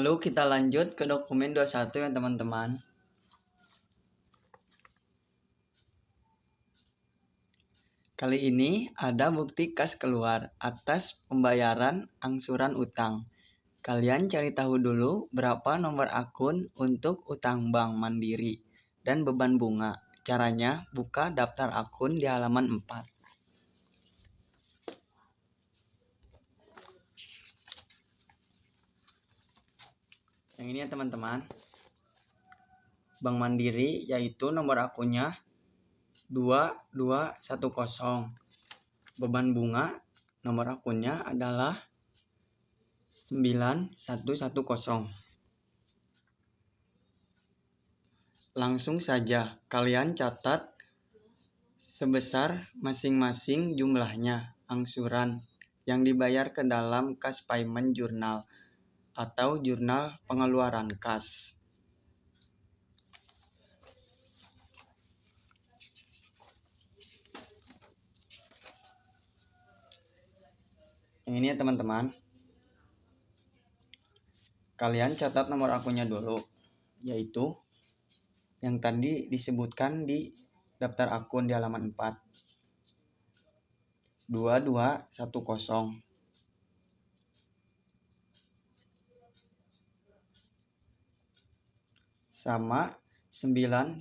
Lalu kita lanjut ke dokumen 21 ya teman-teman. Kali ini ada bukti kas keluar atas pembayaran angsuran utang. Kalian cari tahu dulu berapa nomor akun untuk utang Bank Mandiri dan beban bunga. Caranya buka daftar akun di halaman 4. Yang ini ya teman-teman. Bank Mandiri yaitu nomor akunnya 2210. Beban bunga nomor akunnya adalah 9110. Langsung saja kalian catat sebesar masing-masing jumlahnya angsuran yang dibayar ke dalam kas payment journal atau jurnal pengeluaran kas. Yang ini ya teman-teman. Kalian catat nomor akunnya dulu, yaitu yang tadi disebutkan di daftar akun di halaman 4. 2210 sama 9110.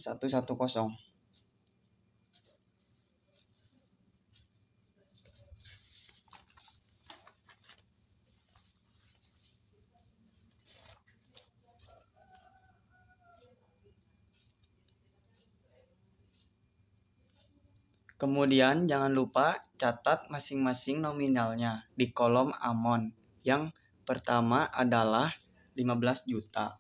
Kemudian jangan lupa catat masing-masing nominalnya di kolom amount. Yang pertama adalah 15 juta.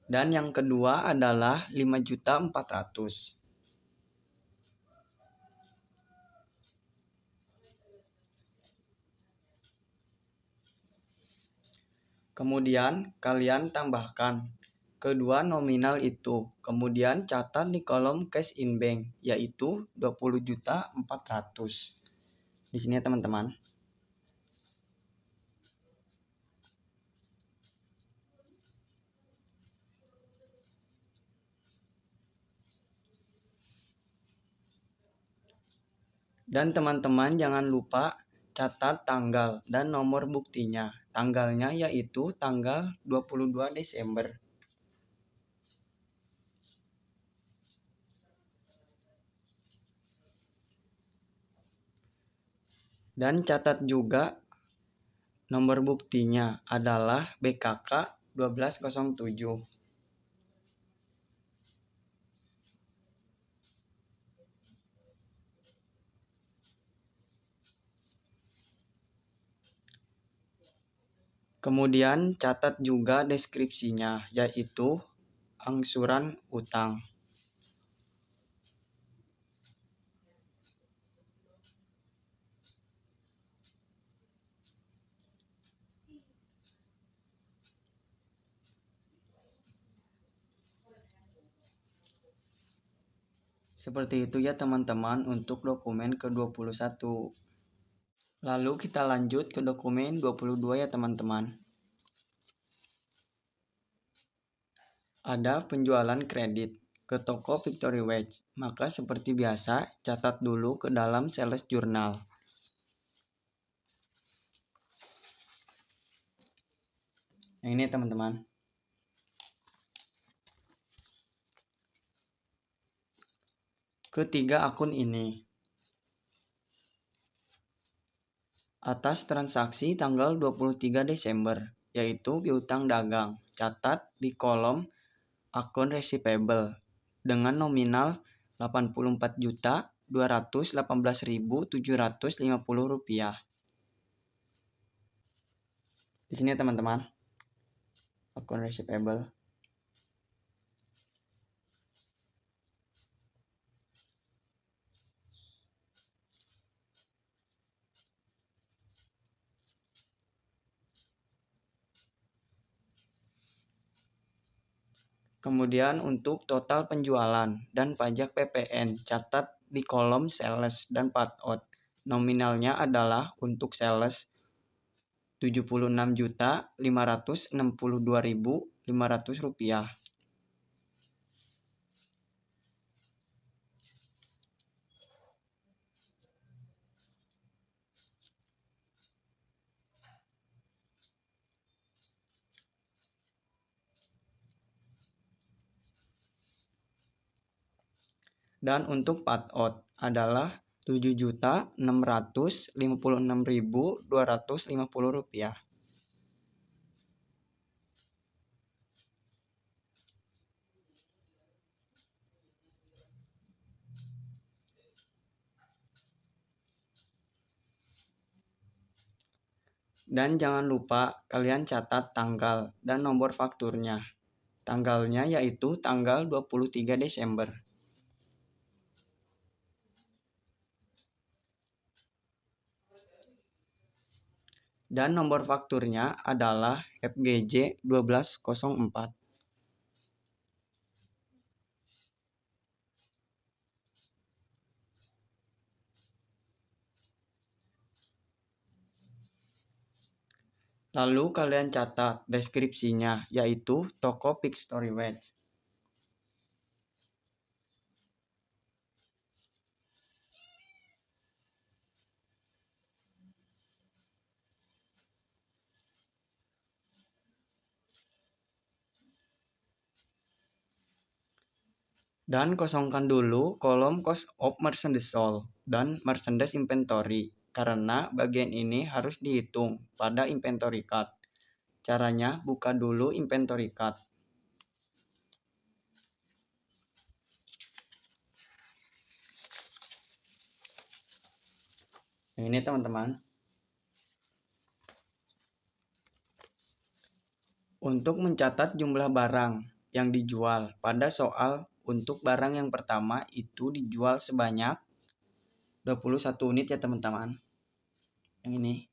Dan yang kedua adalah 5.400.000. Kemudian kalian tambahkan kedua nominal itu. Kemudian catat di kolom cash in bank yaitu 20.400.000. Di sini ya teman-teman. Dan teman-teman jangan lupa catat tanggal dan nomor buktinya. Tanggalnya yaitu tanggal 22 Desember. Dan catat juga nomor buktinya adalah BKK 1207. Kemudian catat juga deskripsinya, yaitu angsuran utang. Seperti itu ya teman-teman untuk dokumen ke-21. Lalu kita lanjut ke dokumen 22 ya teman-teman. Ada penjualan kredit ke toko Victory Wedge. Maka seperti biasa, catat dulu ke dalam sales journal. Yang ini teman-teman. Ketiga akun ini. Atas transaksi tanggal 23 Desember, yaitu piutang dagang. Catat di kolom akun receivable dengan nominal Rp84.218.750. Di sini teman-teman, akun receivable. Kemudian untuk total penjualan dan pajak PPN, catat di kolom sales dan part-out. Nominalnya adalah untuk sales Rp76.562.500. Dan untuk part-out adalah Rp7.656.250. Dan jangan lupa kalian catat tanggal dan nomor fakturnya. Tanggalnya yaitu tanggal 23 Desember. Dan nomor fakturnya adalah FGJ 1204. Lalu kalian catat deskripsinya, yaitu toko Peak Story Wedge. Dan kosongkan dulu kolom cost of merchandise sold dan merchandise inventory, karena bagian ini harus dihitung pada inventory card. Caranya, buka dulu inventory card. Ini teman-teman. Untuk mencatat jumlah barang yang dijual pada soal untuk barang yang pertama itu dijual sebanyak 21 unit ya teman-teman. Yang ini.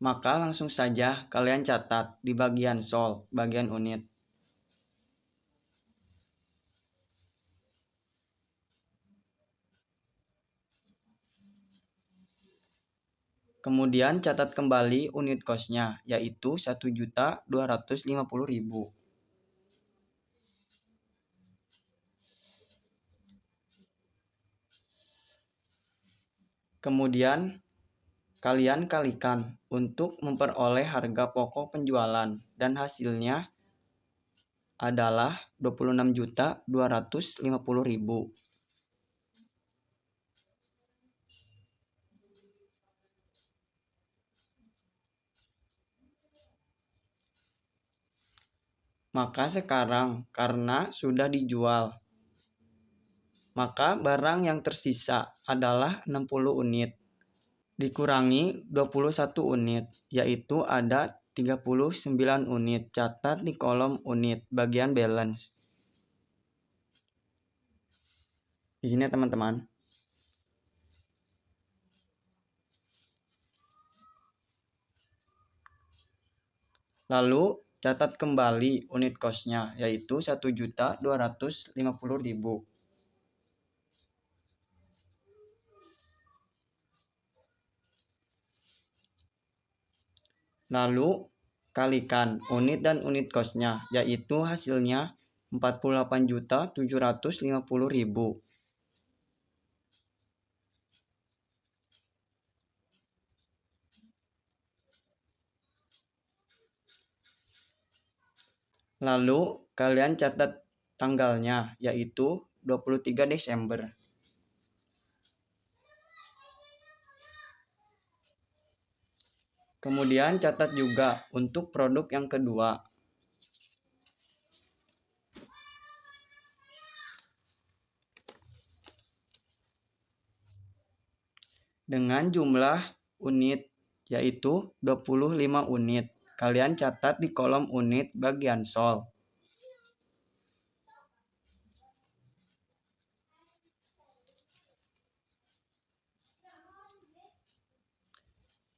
Maka langsung saja kalian catat di bagian sold, bagian unit. Kemudian catat kembali unit cost-nya, yaitu Rp1.250.000. Kemudian kalian kalikan untuk memperoleh harga pokok penjualan dan hasilnya adalah Rp26.250.000. Maka sekarang karena sudah dijual, maka barang yang tersisa adalah 60 unit. Dikurangi 21 unit, yaitu ada 39 unit. Catat di kolom unit bagian balance. Di sini teman-teman. Lalu catat kembali unit cost-nya, yaitu Rp1.250.000. Lalu kalikan unit dan unit cost-nya, yaitu hasilnya Rp48.750.000. Lalu kalian catat tanggalnya, yaitu 23 Desember. Kemudian catat juga untuk produk yang kedua. Dengan jumlah unit yaitu 25 unit. Kalian catat di kolom unit bagian sold.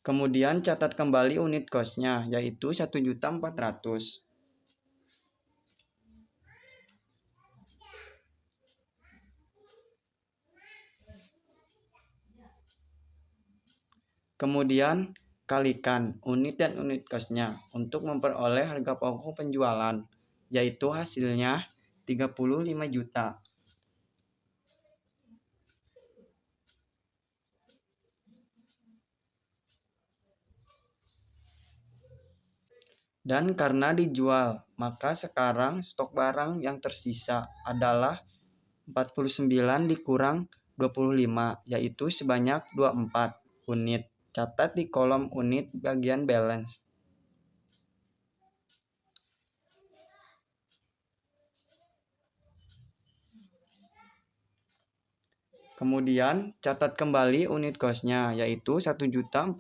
Kemudian catat kembali unit cost-nya, yaitu 1.400.000. Kemudian kalikan unit dan unit kosnya untuk memperoleh harga pokok penjualan, yaitu hasilnya 35 juta. Dan karena dijual, maka sekarang stok barang yang tersisa adalah 49 dikurang 25, yaitu sebanyak 24 unit. Catat di kolom unit bagian balance. Kemudian catat kembali unit kosnya, yaitu 1.400.000.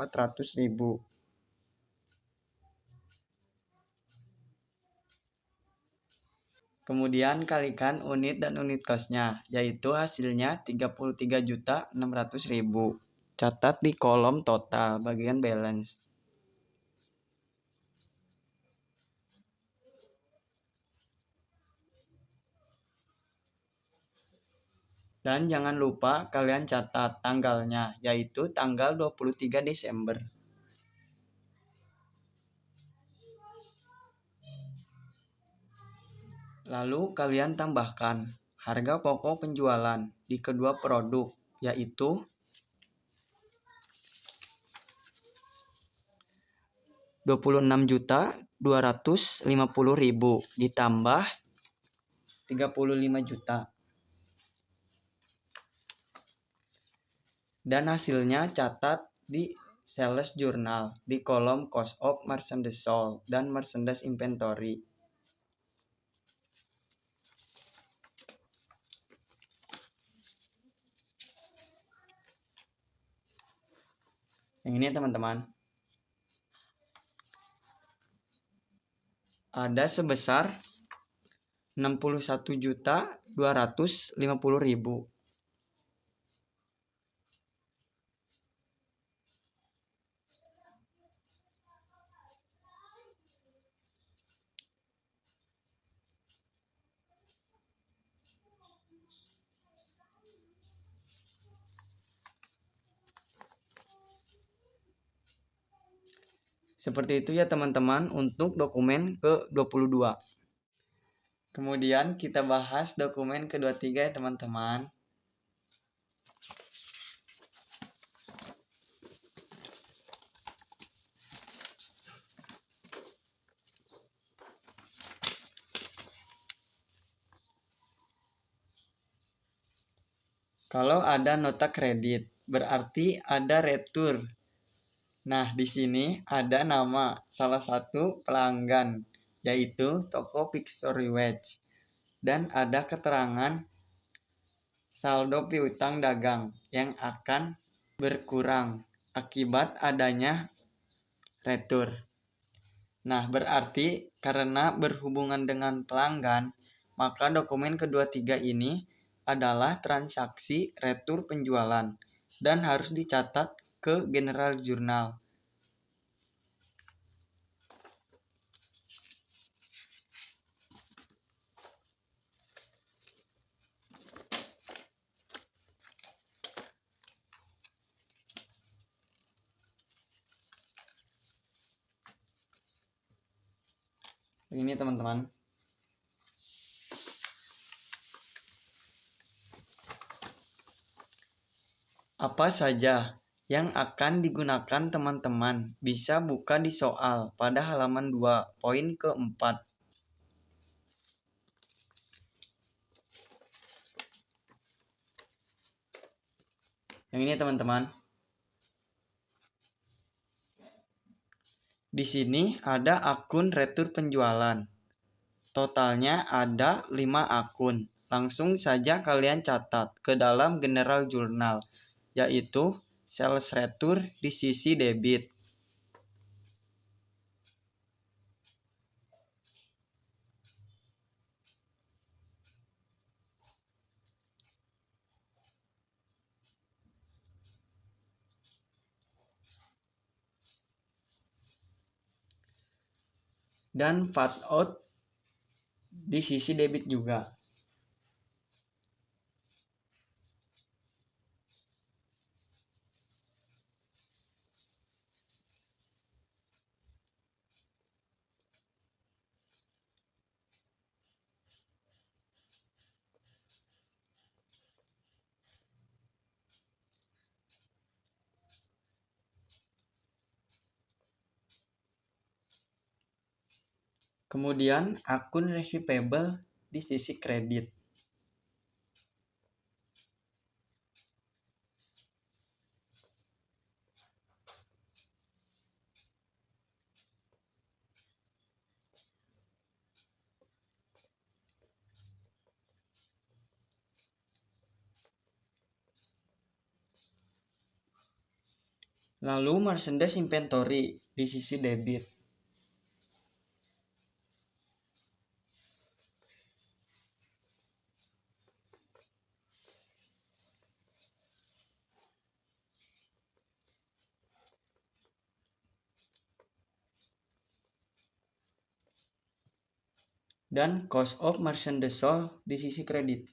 Kemudian kalikan unit dan unit kosnya, yaitu hasilnya 33.600.000. Catat di kolom total bagian balance. Dan jangan lupa kalian catat tanggalnya, yaitu tanggal 23 Desember. Lalu kalian tambahkan harga pokok penjualan di kedua produk, yaitu 26.250.000 ditambah 35 juta. Dan hasilnya catat di sales journal di kolom cost of merchandise sold dan merchandise inventory. Yang ini teman-teman. Ada sebesar 61.250.000. Seperti itu ya teman-teman untuk dokumen ke-22. Kemudian kita bahas dokumen ke-23 ya teman-teman. Kalau ada nota kredit, berarti ada retur. Nah, di sini ada nama salah satu pelanggan, yaitu toko Victory Wedge. Dan ada keterangan saldo piutang dagang yang akan berkurang akibat adanya retur. Nah, berarti karena berhubungan dengan pelanggan, maka dokumen kedua-tiga ini adalah transaksi retur penjualan dan harus dicatat ke General Journal. Ini teman-teman. Apa saja yang akan digunakan teman-teman bisa buka di soal pada halaman 2, poin ke-4. Yang ini teman-teman. Di sini ada akun retur penjualan. Totalnya ada 5 akun. Langsung saja kalian catat ke dalam General Journal, yaitu sales retur di sisi debit. Dan VAT out di sisi debit juga. Kemudian akun receivable di sisi kredit. Lalu merchandise inventory di sisi debit. Dan cost of merchandise sold di sisi kredit.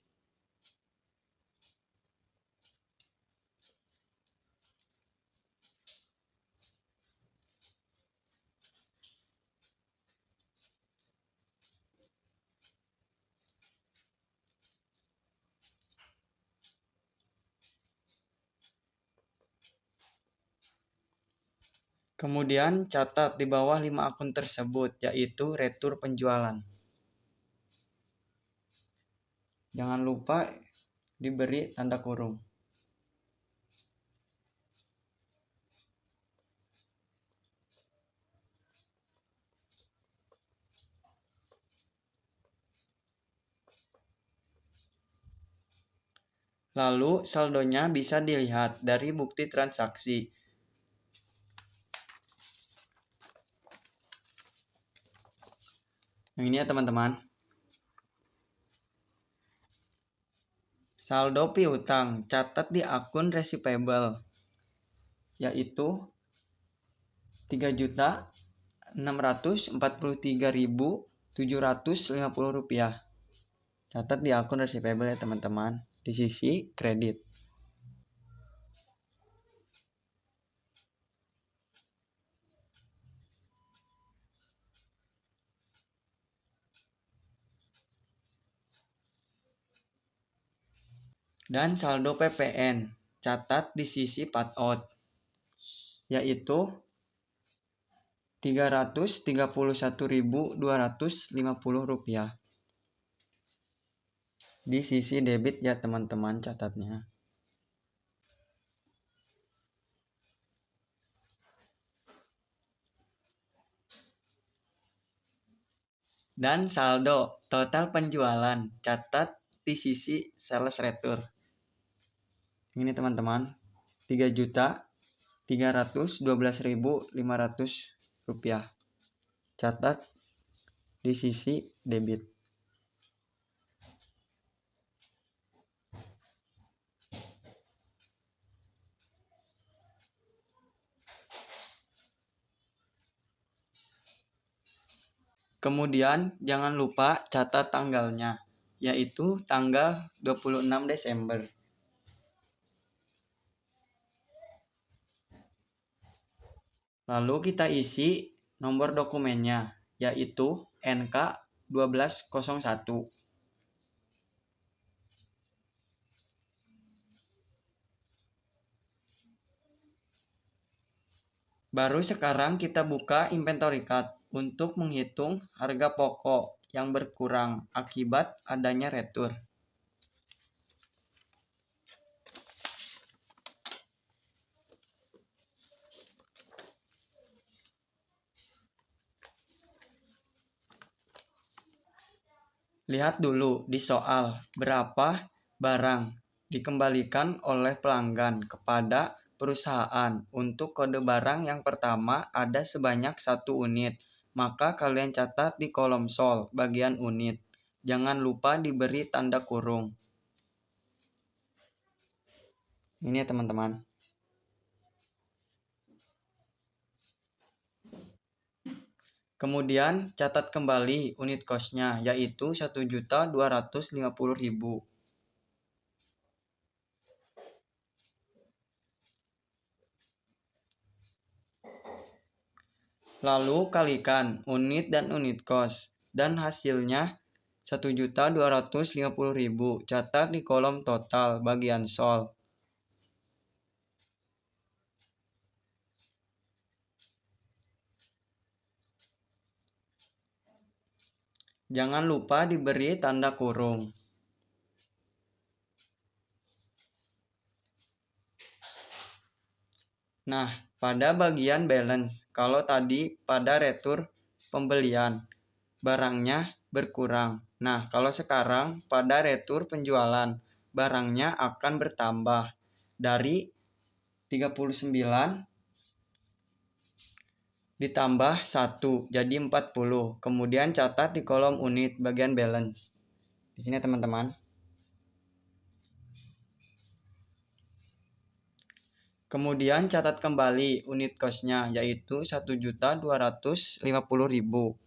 Kemudian catat di bawah 5 akun tersebut, yaitu retur penjualan. Jangan lupa diberi tanda kurung. Lalu saldonya bisa dilihat dari bukti transaksi. Yang ini ya teman-teman. Saldo piutang catat di akun receivable, yaitu 3.643.750 rupiah. Catat di akun receivable ya teman-teman, di sisi kredit. Dan saldo PPN catat di sisi payout, yaitu 331.250 rupiah. Di sisi debit ya teman-teman catatnya. Dan saldo total penjualan catat di sisi sales return. Ini teman-teman, 3.312.500 rupiah. Catat di sisi debit. Kemudian jangan lupa catat tanggalnya, yaitu tanggal 26 Desember. Lalu kita isi nomor dokumennya, yaitu NK1201. Baru sekarang kita buka inventory card untuk menghitung harga pokok yang berkurang akibat adanya retur. Lihat dulu di soal berapa barang dikembalikan oleh pelanggan kepada perusahaan. Untuk kode barang yang pertama ada sebanyak 1 unit, maka kalian catat di kolom sol bagian unit. Jangan lupa diberi tanda kurung. Ini ya teman-teman. Kemudian catat kembali unit kosnya, yaitu 1.250.000. Lalu kalikan unit dan unit kos, dan hasilnya 1.250.000. Catat di kolom total bagian sol. Jangan lupa diberi tanda kurung. Nah, pada bagian balance, kalau tadi pada retur pembelian, barangnya berkurang. Nah, kalau sekarang pada retur penjualan, barangnya akan bertambah dari 39 ditambah 1 jadi 40. Kemudian catat di kolom unit bagian balance. Di sini teman-teman. Kemudian catat kembali unit cost-nya yaitu 1.250.000.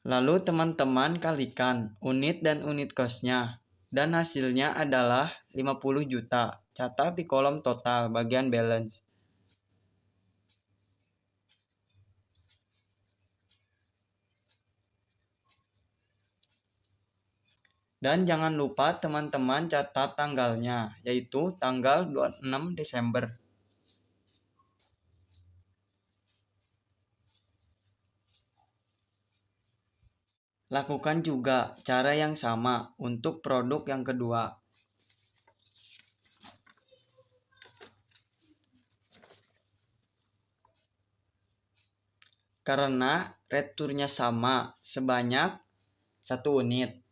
Lalu teman-teman kalikan unit dan unit cost-nya dan hasilnya adalah 50 juta. Catat di kolom total bagian balance. Dan jangan lupa teman-teman catat tanggalnya, yaitu tanggal 26 Desember. Lakukan juga cara yang sama untuk produk yang kedua. Karena returnya sama sebanyak 1 unit.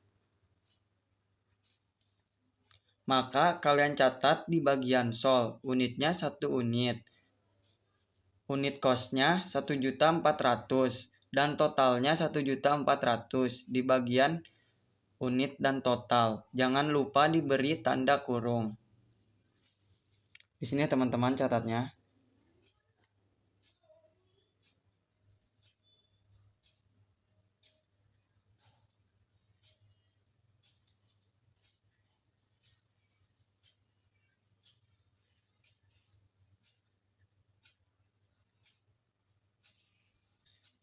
Maka kalian catat di bagian sol, unitnya 1 unit. Unit cost-nya 1.400.000 dan totalnya 1.400.000 di bagian unit dan total. Jangan lupa diberi tanda kurung. Di sini teman-teman catatnya.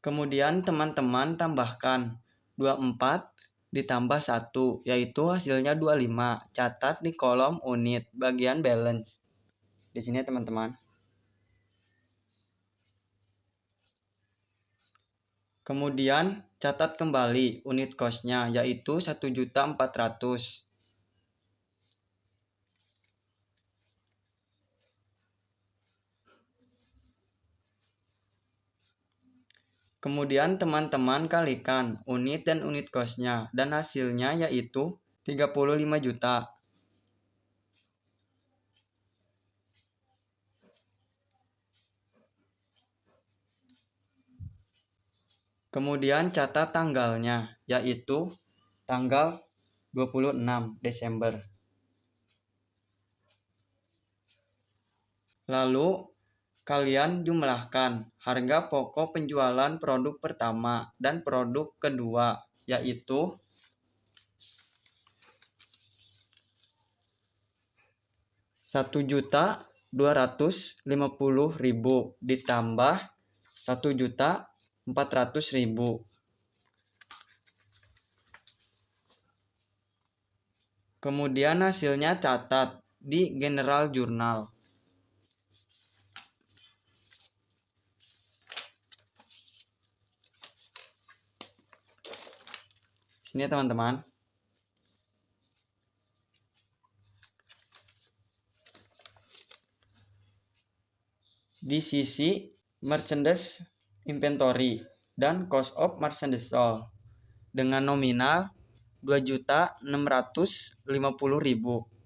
Kemudian teman-teman tambahkan 24 ditambah 1, yaitu hasilnya 25. Catat di kolom unit bagian balance. Di sini teman-teman. Kemudian catat kembali unit cost-nya yaitu 1.400.000. Kemudian teman-teman kalikan unit dan unit cost-nya dan hasilnya yaitu 35 juta. Kemudian catat tanggalnya yaitu tanggal 26 Desember. Lalu kalian jumlahkan harga pokok penjualan produk pertama dan produk kedua, yaitu Rp1.250.000 ditambah Rp1.400.000. Kemudian hasilnya catat di General Journal. Sini teman-teman. Di sisi merchandise inventory dan cost of merchandise sold dengan nominal Rp2.650.000.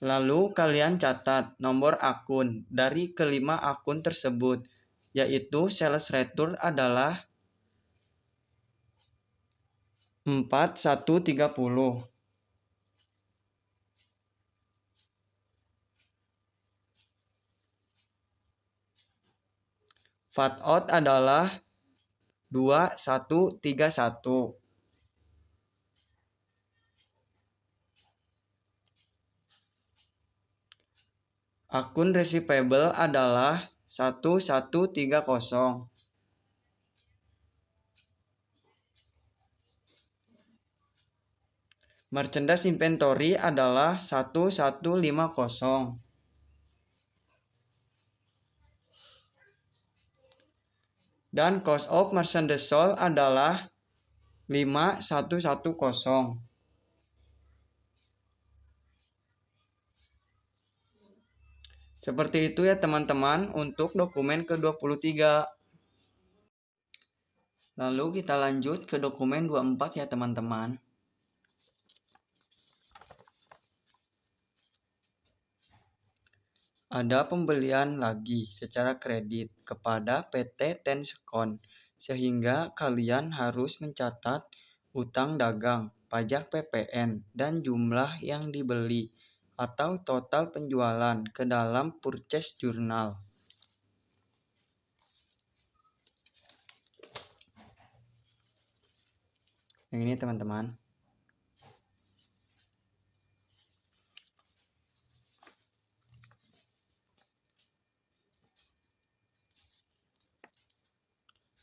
Lalu kalian catat nomor akun dari kelima akun tersebut, yaitu sales return adalah 4130. VAT out adalah 2131. Akun receivable adalah 1130. Merchandise inventory adalah 1150. Dan cost of merchandise sold adalah 5110. Seperti itu ya teman-teman untuk dokumen ke-23. Lalu kita lanjut ke dokumen 24 ya teman-teman. Ada pembelian lagi secara kredit kepada PT Tensekon, sehingga kalian harus mencatat utang dagang, pajak PPN, dan jumlah yang dibeli atau total penjualan ke dalam purchase journal. Yang ini teman-teman.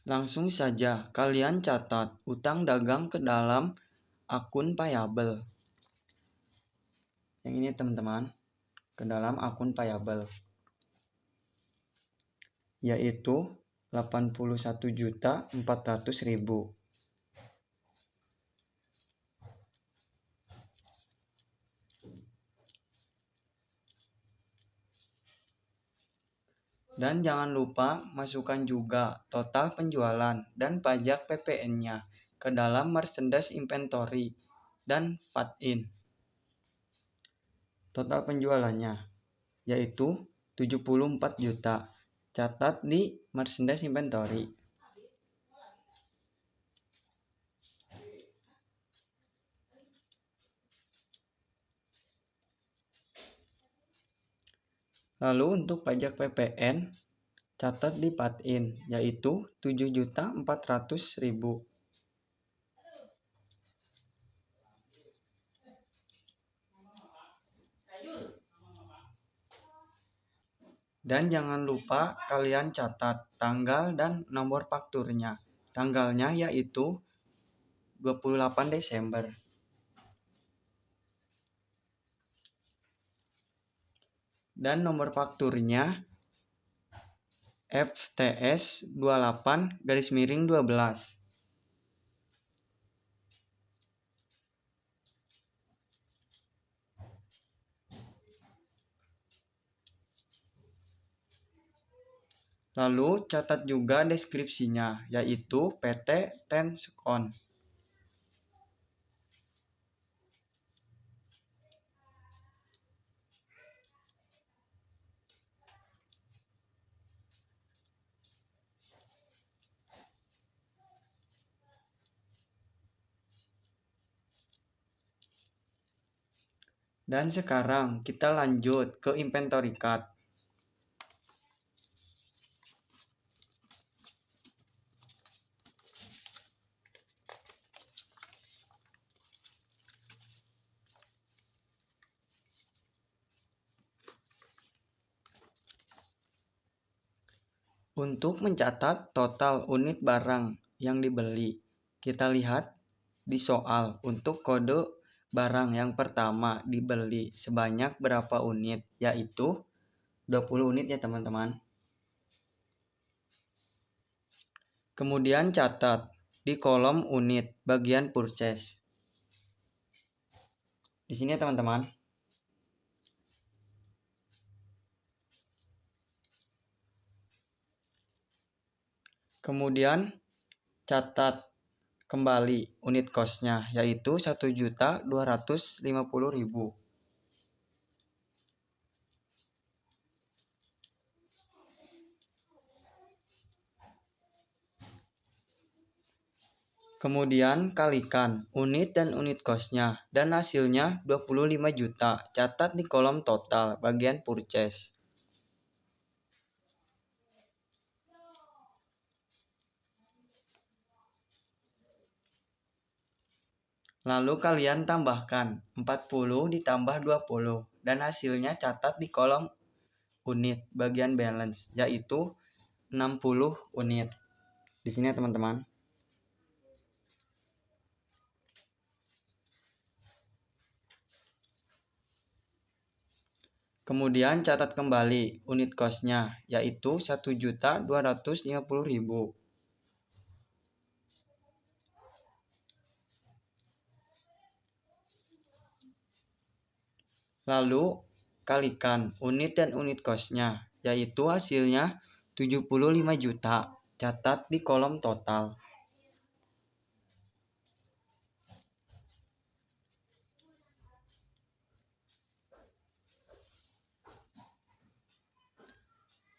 Langsung saja kalian catat utang dagang ke dalam akun payable. Yang ini teman-teman, ke dalam akun payable. Yaitu 81.400.000. Dan jangan lupa masukkan juga total penjualan dan pajak PPN-nya ke dalam merchandise inventory dan VAT-in. Total penjualannya yaitu 74 juta. Catat di merchandise inventory. Lalu untuk pajak PPN, catat di VAT-in yaitu 7.400.000. Dan jangan lupa kalian catat tanggal dan nomor fakturnya. Tanggalnya yaitu 28 Desember. Dan nomor fakturnya FTS 28-12. Lalu catat juga deskripsinya, yaitu PT Tensekon. Dan sekarang kita lanjut ke inventory card. Untuk mencatat total unit barang yang dibeli, kita lihat di soal untuk kode barang yang pertama dibeli sebanyak berapa unit, yaitu 20 unit ya teman-teman. Kemudian catat di kolom unit bagian purchase. Di sini ya teman-teman. Kemudian catat kembali unit cost-nya yaitu 1.250.000. Kemudian kalikan unit dan unit cost-nya dan hasilnya 25 juta. Catat di kolom total bagian purchase. Lalu kalian tambahkan 40 ditambah 20 dan hasilnya catat di kolom unit bagian balance, yaitu 60 unit. Di sini ya teman-teman. Kemudian catat kembali unit cost-nya, yaitu 1.250.000. Lalu kalikan unit dan unit cost-nya, yaitu hasilnya 75 juta. Catat di kolom total.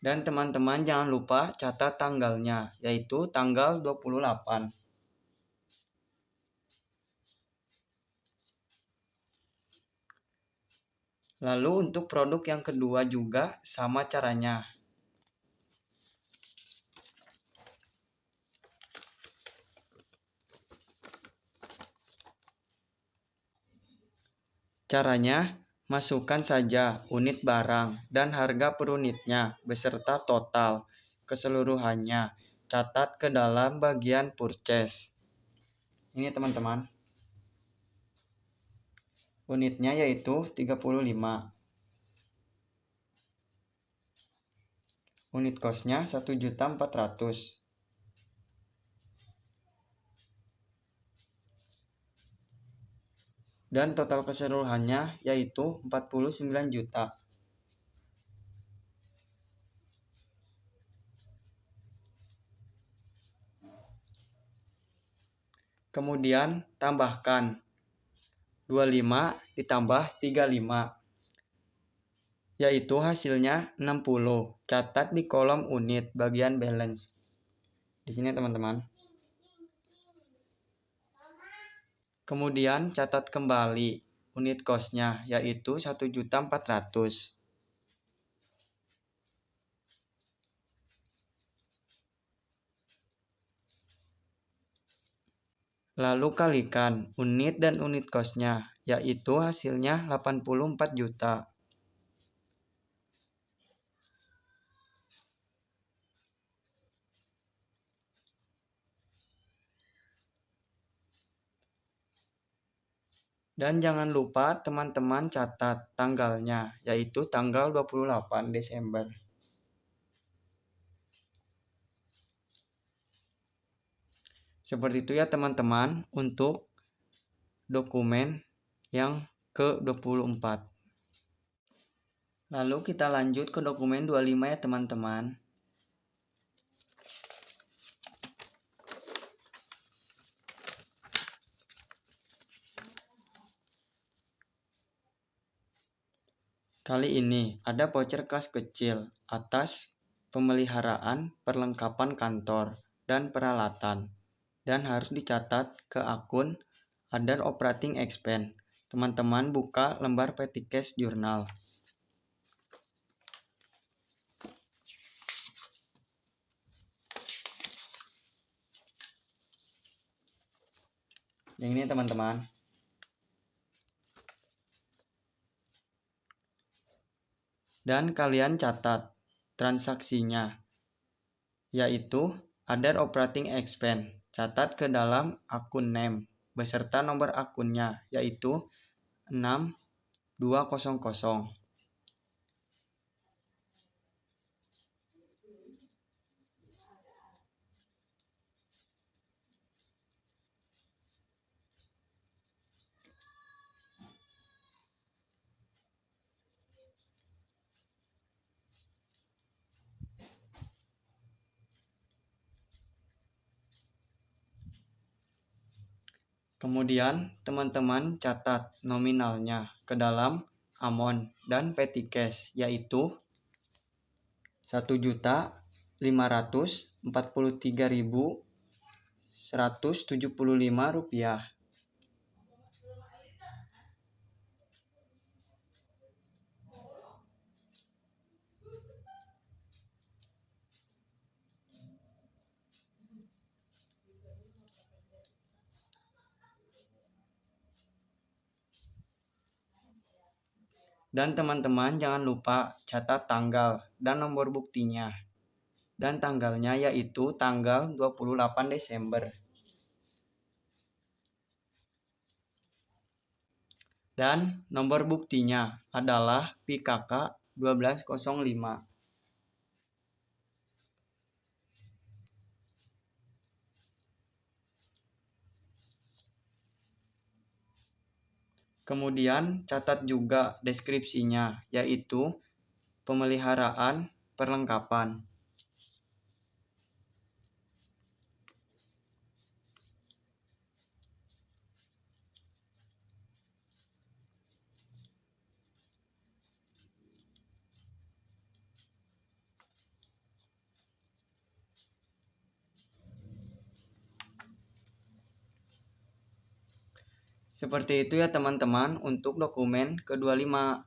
Dan teman-teman jangan lupa catat tanggalnya, yaitu tanggal 28. Lalu untuk produk yang kedua juga sama caranya. Caranya, masukkan saja unit barang dan harga per unitnya beserta total keseluruhannya. Catat ke dalam bagian purchase. Ini teman-teman. Unitnya yaitu 35. Unit cost-nya 1.400.000. Dan total keseluruhannya yaitu 49 juta. Kemudian tambahkan 25 ditambah 35, yaitu hasilnya 60. Catat di kolom unit bagian balance. Di sini teman-teman. Kemudian catat kembali unit cost-nya, yaitu 1.400.000. Lalu kalikan unit dan unit cost-nya, yaitu hasilnya 84 juta. Dan jangan lupa teman-teman catat tanggalnya, yaitu tanggal 28 Desember. Seperti itu ya teman-teman untuk dokumen yang ke-24. Lalu kita lanjut ke dokumen 25 ya teman-teman. Kali ini ada voucher kas kecil atas pemeliharaan perlengkapan kantor dan peralatan dan harus dicatat ke akun Other Operating Expense. Teman-teman buka lembar petty cash jurnal. Yang ini teman-teman. Dan kalian catat transaksinya, yaitu Other Operating Expense. Catat ke dalam akun name beserta nomor akunnya, yaitu 6200. Kemudian teman-teman catat nominalnya ke dalam amount dan petty cash, yaitu 1.543.175 rupiah. Dan teman-teman jangan lupa catat tanggal dan nomor buktinya. Dan tanggalnya yaitu tanggal 28 Desember. Dan nomor buktinya adalah PKK 1205. Kemudian catat juga deskripsinya, yaitu pemeliharaan perlengkapan. Seperti itu ya teman-teman untuk dokumen ke-25.